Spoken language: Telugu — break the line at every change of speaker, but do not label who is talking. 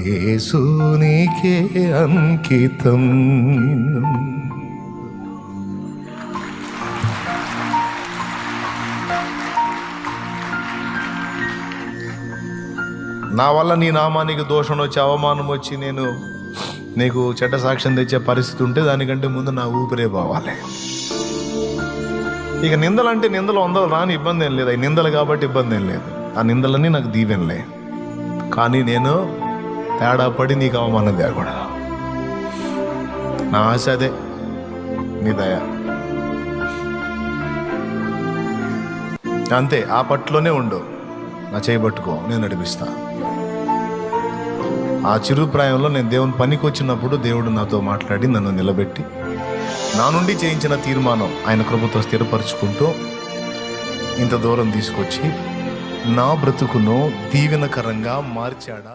యేసు నీకే అంకితం. నా వల్ల నీ నామానికి దోషం వచ్చి అవమానం వచ్చి నేను నీకు చెడ్డ సాక్ష్యం తెచ్చే పరిస్థితి ఉంటే దానికంటే ముందు నా ఊపిరే పోవాలి. ఇక నిందలు అంటే నిందలు 100 రాని ఇబ్బంది ఏం లేదు. అవి నిందలు కాబట్టి ఇబ్బంది ఏం లేదు. ఆ నిందలన్నీ నాకు దీవెనలే. కానీ నేను తేడా పడి నీకు అవమానం తేకూడదు. నా ఆశ అదే, నీ దయ అంతే. ఆ పట్టులోనే ఉండు, నా చేయబట్టుకో, నేను నడిపిస్తా. ఆ చిరు ప్రాయంలో నేను దేవుని పనికి వచ్చినప్పుడు దేవుడు నాతో మాట్లాడి నన్ను నిలబెట్టి నా నుండి చేయించిన తీర్మానం ఆయన కృపతో స్థిరపరుచుకుంటూ ఇంత దూరం తీసుకొచ్చి నా బ్రతుకును దీవెనకరంగా మార్చాడా.